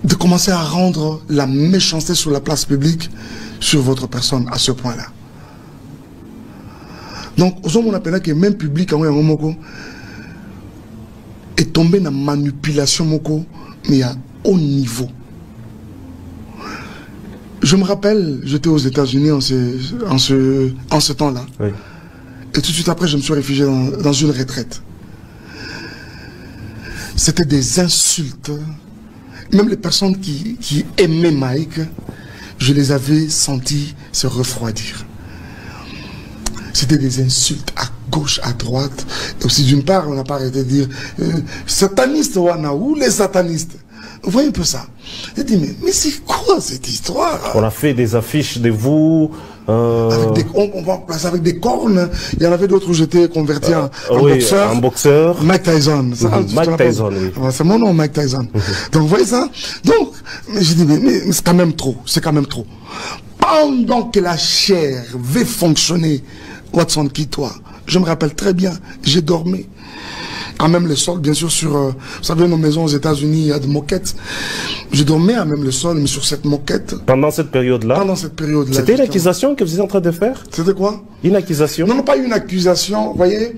de commencer à rendre la méchanceté sur la place publique sur votre personne à ce point-là. Donc, on appelle que même public est tombé dans la manipulation, mais à haut niveau. Je me rappelle, j'étais aux États-Unis en ce temps-là. Oui. Et tout de suite après, je me suis réfugié dans une retraite. C'était des insultes. Même les personnes qui aimaient Mike, je les avais sentis se refroidir. C'était des insultes à gauche, à droite. Et aussi, d'une part, on n'a pas arrêté de dire sataniste, Wana, ou les satanistes. Vous voyez un peu ça. J'ai dit, mais c'est quoi cette histoire? On a fait des affiches de vous. On va placer avec des cornes. Il y en avait d'autres où j'étais converti en boxeur. En boxeur. Mike Tyson. Mike Tyson, oui. C'est mon nom, Mike Tyson. Donc, vous voyez ça? Donc, j'ai dit, mais c'est quand même trop. C'est quand même trop. Pendant que la chair veut fonctionner, Watson, qui toi? Je me rappelle très bien, j'ai dormi. À même le sol, bien sûr, sur... vous savez, nos maisons aux États-Unis, il y a des moquettes. Je dormais à même le sol, mais sur cette moquette. Pendant cette période-là? Pendant cette période-là. C'était une accusation que vous étiez en train de faire? C'était quoi? Une accusation? Non, non, pas une accusation. Vous voyez,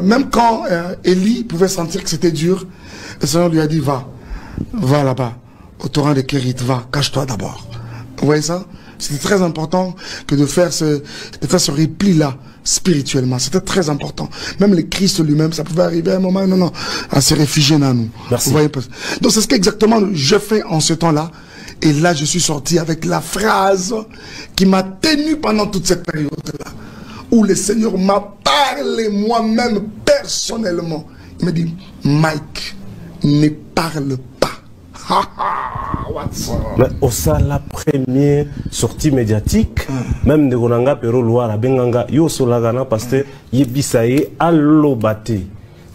même quand Élie pouvait sentir que c'était dur, le Seigneur lui a dit, va là-bas, au torrent de Kérit, va, cache-toi d'abord. Vous voyez ça? C'était très important que de faire ce repli-là, spirituellement. C'était très important. Même le Christ lui-même, ça pouvait arriver à un moment, non, à se réfugier dans nous. Merci. Vous voyez? Donc c'est ce qu'exactement je fais en ce temps-là. Et là, je suis sorti avec la phrase qui m'a tenu pendant toute cette période-là, où le Seigneur m'a parlé moi-même personnellement. Il m'a dit, Mike, ne parle pas. Mais au sein de la première sortie médiatique, même de Gonanga Pero Loire, Benganga, Yo Solagana, Pasteur, Yebisaye, Allobate.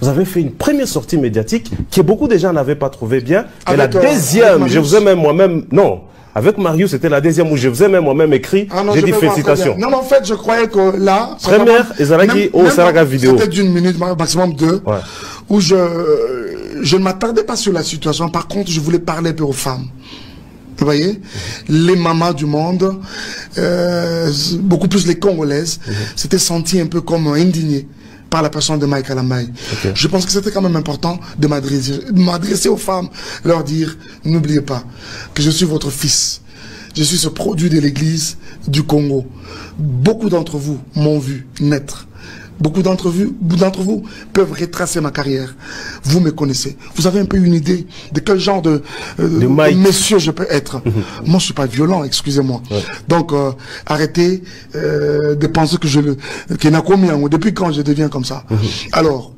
Vous avez fait une première sortie médiatique que beaucoup de gens n'avaient pas trouvé bien. Et la deuxième, je vous ai même moi-même, non, avec Marius, c'était la deuxième où je vous ai même moi-même écrit, j'ai dit félicitations. Non, mais en fait, je croyais que là, première, Ezalaki au Saraga vidéo. C'était d'une minute, maximum deux, où je ne m'attardais pas sur la situation. Par contre, je voulais parler un peu aux femmes. Vous voyez, les mamans du monde, beaucoup plus les Congolaises, s'étaient senties un peu comme indignées par la personne de Mike Alamai. Je pense que c'était quand même important de m'adresser aux femmes, leur dire, n'oubliez pas que je suis votre fils. Je suis ce produit de l'église du Congo. Beaucoup d'entre vous m'ont vu naître. Beaucoup d'entre vous peuvent retracer ma carrière. Vous me connaissez. Vous avez un peu une idée de quel genre de monsieur je peux être. Moi, je suis pas violent, excusez-moi. Donc, arrêtez de penser que qu'il n'a commis depuis quand je deviens comme ça. Alors,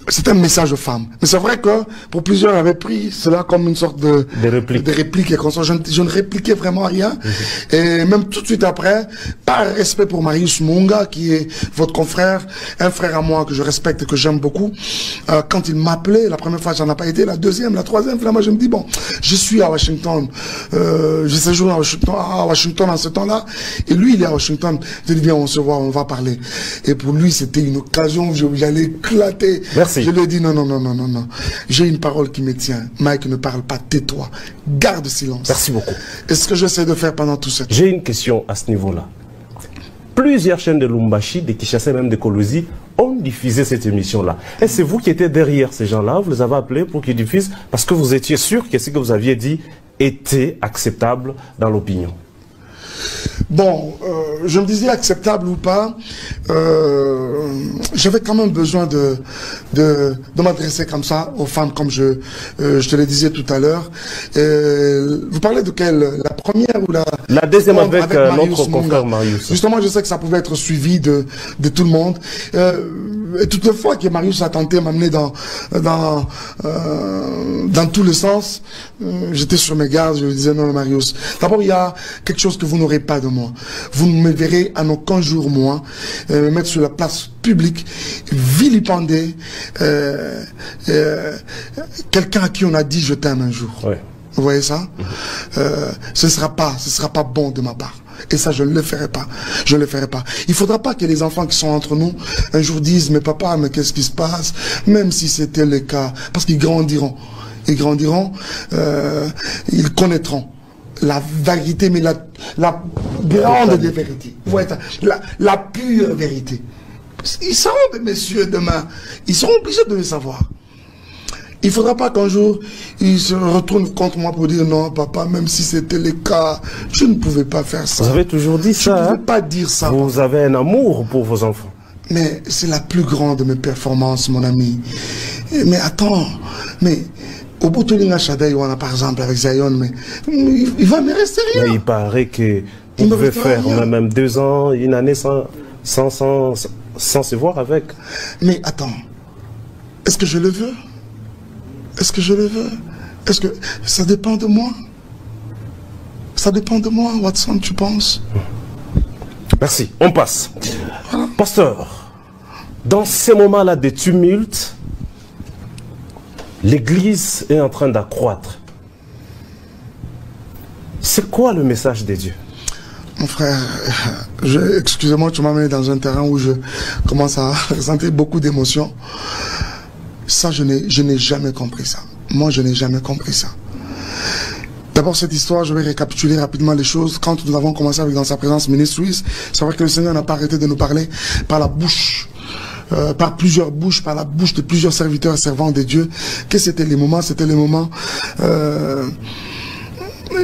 c'est un message aux femmes. Mais c'est vrai que pour plusieurs avaient pris cela comme une sorte de réplique. Et comme ça, je ne répliquais vraiment rien. Et même tout de suite après, par respect pour Marius Munga, qui est votre confrère, un frère à moi que je respecte et que j'aime beaucoup, quand il m'appelait, la première fois, j'en ai pas été, la deuxième, la troisième, finalement, je me dis, bon, je suis à Washington, je séjourne à Washington en ce temps-là, et lui, il est à Washington. Je dis, viens, on se voit, on va parler. Et pour lui, c'était une occasion où j'allais éclater. Merci. Je lui ai dit non. J'ai une parole qui me tient. Mike, ne parle pas, tais-toi. Garde silence. Merci beaucoup. Et ce que j'essaie de faire pendant tout ça. J'ai une question à ce niveau-là. Plusieurs chaînes de Lumbashi, de Kinshasa, même de Kolosi, ont diffusé cette émission-là. Et c'est vous qui étiez derrière ces gens-là, vous les avez appelés pour qu'ils diffusent, parce que vous étiez sûr que ce que vous aviez dit était acceptable dans l'opinion. Bon, je me disais acceptable ou pas, j'avais quand même besoin de m'adresser comme ça aux femmes, comme je te le disais tout à l'heure. Vous parlez de quelle? La première ou la deuxième avec notre confrère Marius. Justement, je sais que ça pouvait être suivi de tout le monde. Et toutefois que Marius a tenté de m'amener dans tous les sens, j'étais sur mes gardes, je lui disais non Marius. D'abord, il y a quelque chose que vous n'aurez pas de moi. Vous ne me verrez en aucun jour, moi, me mettre sur la place publique, vilipender quelqu'un à qui on a dit je t'aime un jour. Ouais. Vous voyez ça? Ce ne sera pas bon de ma part. Et ça, je ne le ferai pas. Je ne le ferai pas. Il ne faudra pas que les enfants qui sont entre nous, un jour disent, mais papa, mais qu'est-ce qui se passe? Même si c'était le cas, parce qu'ils grandiront. Ils grandiront, ils connaîtront la vérité, mais la grande des vérités. La pure vérité. Ils seront des messieurs demain. Ils seront obligés de le savoir. Il ne faudra pas qu'un jour, ils se retournent contre moi pour dire non, papa, même si c'était le cas, je ne pouvais pas faire ça. Vous avez toujours dit ça. Je ne pouvais pas dire ça. Vous avez un amour pour vos enfants. Mais c'est la plus grande de mes performances, mon ami. Mais attends, mais au bout de l'Inga Shadei, on a par exemple avec Zion, mais il va me rester rien. Mais il paraît que vous pouvez faire même 2 ans, une année sans se voir avec. Mais attends, est-ce que je le veux? Est-ce que je le veux? Est-ce que ça dépend de moi? Ça dépend de moi, Watson, tu penses? Merci, on passe. Pasteur, dans ces moments-là de tumulte, l'Église est en train d'accroître. C'est quoi le message de Dieu? Mon frère, excusez-moi, tu m'as mis dans un terrain où je commence à ressentir beaucoup d'émotions. Ça, je n'ai jamais compris ça. Moi, je n'ai jamais compris ça. D'abord, cette histoire, je vais récapituler rapidement les choses. Quand nous avons commencé avec Dans sa présence Ministries, c'est vrai que le Seigneur n'a pas arrêté de nous parler par la bouche, par plusieurs bouches, par la bouche de plusieurs serviteurs et servants de Dieu. Que c'était les moments? C'était les moments...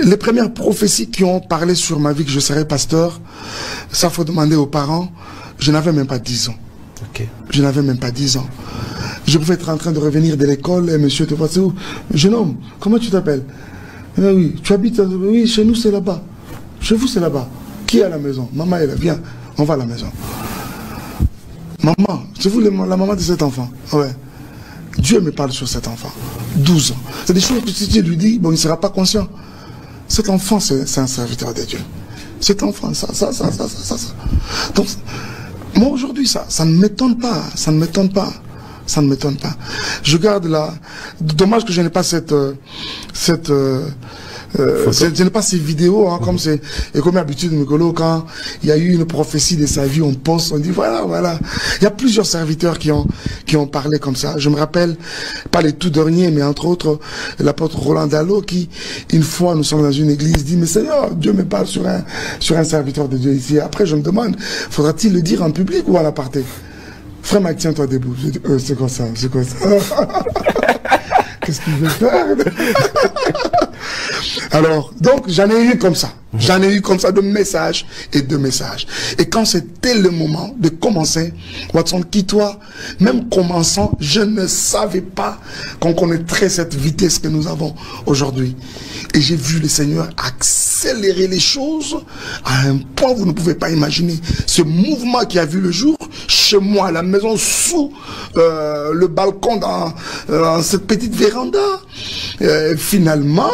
les premières prophéties qui ont parlé sur ma vie que je serais pasteur, ça faut demander aux parents. Je n'avais même pas 10 ans. Okay. Je n'avais même pas 10 ans. Je pouvais être en train de revenir de l'école et monsieur te voit, c'est où? Jeune homme, comment tu t'appelles? Oui, tu habites, oui, chez nous c'est là-bas. Chez vous c'est là-bas. Qui est à la maison? Maman est là, viens, on va à la maison. Maman, c'est vous la maman de cet enfant? Ouais. Dieu me parle sur cet enfant. 12 ans. C'est des choses que si Dieu lui dit, bon, il ne sera pas conscient. Cet enfant, c'est un serviteur de Dieu. Cet enfant, ça. Donc, moi aujourd'hui, ça ne m'étonne pas. Ça ne m'étonne pas. Ça ne m'étonne pas. Je garde là. Dommage que je n'ai pas je n'ai pas ces vidéos, hein, comme c'est, et comme d'habitude, Mikolo, quand il y a eu une prophétie de sa vie, on poste, on dit voilà. Il y a plusieurs serviteurs qui ont parlé comme ça. Je me rappelle, pas les tout derniers, mais entre autres, l'apôtre Roland Dallot, qui, une fois, nous sommes dans une église, dit, mais Seigneur, Dieu me parle sur un serviteur de Dieu ici. Après, je me demande, faudra-t-il le dire en public ou à l'aparté? Frère Mike, tiens-toi debout. Je dis, c'est quoi ça? Qu'est-ce qu'il veut faire? Alors, donc, j'en ai eu comme ça. J'en ai eu comme ça de messages et de messages. Et quand c'était le moment de commencer, Watson, qui toi, même commençant, je ne savais pas qu'on connaîtrait cette vitesse que nous avons aujourd'hui. Et j'ai vu le Seigneur accélérer les choses à un point où vous ne pouvez pas imaginer. Ce mouvement qui a vu le jour, chez moi, à la maison, sous le balcon, dans cette petite véranda, finalement,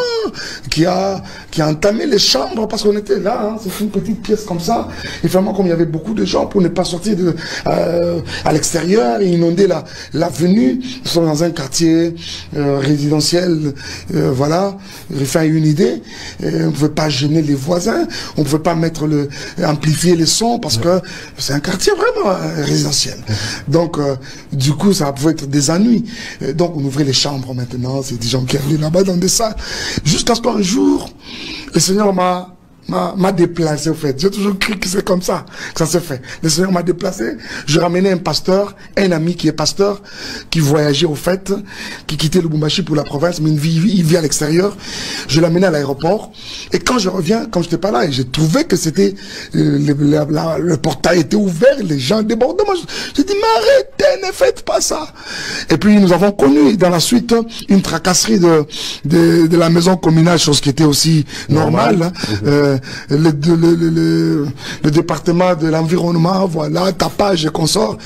qui a entamé les chambres, parce qu'on était là, hein, c'est une petite pièce comme ça, et vraiment comme il y avait beaucoup de gens pour ne pas sortir à l'extérieur et inonder l'avenue. Nous sommes dans un quartier résidentiel, voilà, enfin une idée, et on ne pouvait pas gêner les voisins, on ne pouvait pas amplifier les sons, parce que c'est un quartier vraiment résidentiel. Donc, du coup, ça pouvait être des ennuis. Donc, on ouvrait les chambres maintenant, c'est des gens qui allaient là-bas dans des salles, jusqu'à ce qu'un jour, le Seigneur m'a déplacé, au fait. J'ai toujours cru que c'est comme ça que ça se fait. Le Seigneur m'a déplacé. Je ramenais un pasteur, un ami qui est pasteur, qui voyageait, au fait, qui quittait Lubumbashi pour la province, mais il vit à l'extérieur. Je l'amenais à l'aéroport. Et quand je reviens, quand je n'étais pas là, et j'ai trouvé que c'était, le portail était ouvert, les gens débordaient. Moi, j'ai dit, mais arrêtez, ne faites pas ça. Et puis, nous avons connu, dans la suite, une tracasserie de la maison communale, chose qui était aussi normale. Le département de l'environnement, voilà, tapage et consorts.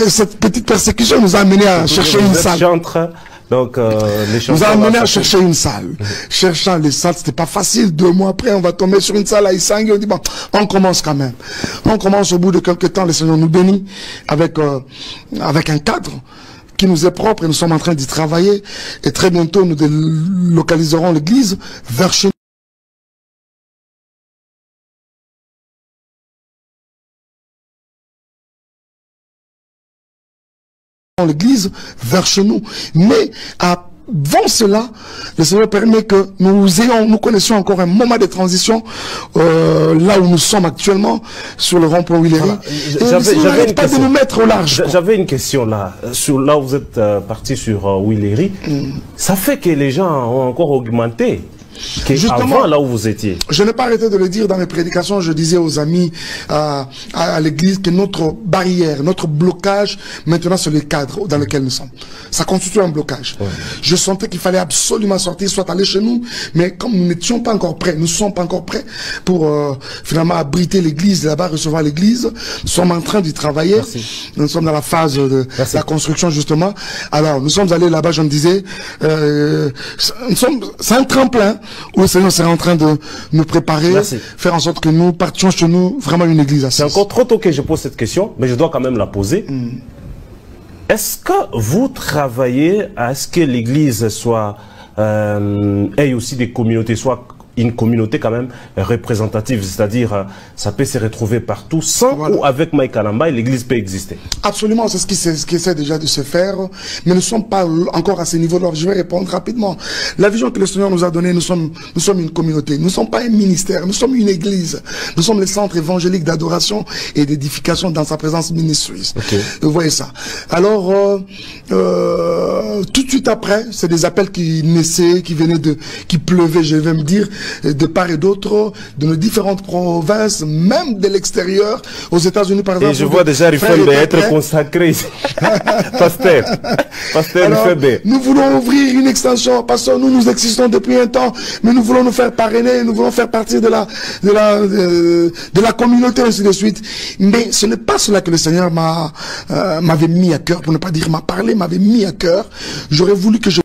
Cette petite persécution nous a amené à chercher une salle. Donc, nous a amené à chercher une salle. Cherchant les salles, c'était pas facile. 2 mois après, on va tomber sur une salle à Isangi. On dit, bon, on commence quand même. On commence au bout de quelques temps. Le Seigneur nous bénit avec un cadre qui nous est propre et nous sommes en train d'y travailler. Et très bientôt, nous délocaliserons l'église vers chez nous. L'église vers chez nous, mais à avant cela, le Seigneur permet que nous connaissions encore un moment de transition là où nous sommes actuellement sur le rond-point Willery. Voilà. J'avais pas de nous mettre au large. J'avais une question là, là où vous êtes parti sur Willery. Ça fait que les gens ont encore augmenté. Justement, là où vous étiez. Je n'ai pas arrêté de le dire dans mes prédications. Je disais aux amis à l'église que notre barrière, notre blocage, maintenant, c'est le cadre dans lequel nous sommes. Ça constitue un blocage. Ouais. Je sentais qu'il fallait absolument sortir, soit aller chez nous, mais comme nous n'étions pas encore prêts, nous ne sommes pas encore prêts pour finalement abriter l'église là-bas, recevoir l'église. Nous sommes en train d'y travailler. Merci. Nous sommes dans la phase de la construction, justement. Alors, nous sommes allés là-bas, je me disais, c'est un tremplin où le Seigneur est en train de nous préparer, faire en sorte que nous partions chez nous vraiment une église assise. C'est encore trop tôt que je pose cette question, mais je dois quand même la poser. Est-ce que vous travaillez à ce que l'église soit, ait aussi des communautés, soit une communauté quand même représentative, c'est-à-dire ça peut se retrouver partout, sans ou avec Mike Kalamba, l'église peut exister? Absolument, c'est ce qui essaie déjà de se faire, mais nous ne sommes pas encore à ce niveau-là. Je vais répondre rapidement. La vision que le Seigneur nous a donnée, nous sommes une communauté, nous ne sommes pas un ministère, nous sommes une église, nous sommes le centre évangélique d'adoration et d'édification dans sa présence ministrieuse. Vous voyez ça. Alors, tout de suite après, c'est des appels qui naissaient, qui venaient qui pleuvaient, je vais me dire, de part et d'autre, de nos différentes provinces, même de l'extérieur, aux États-Unis par exemple. Et je vois déjà Rifembe être consacré ici. Pasteur Rifembe. Nous voulons ouvrir une extension, pasteur, nous existons depuis un temps, mais nous voulons nous faire parrainer, nous voulons faire partie de la communauté, ainsi de suite. Mais ce n'est pas cela que le Seigneur m'avait mis à cœur, pour ne pas dire m'a parlé, m'avait mis à cœur. J'aurais voulu que je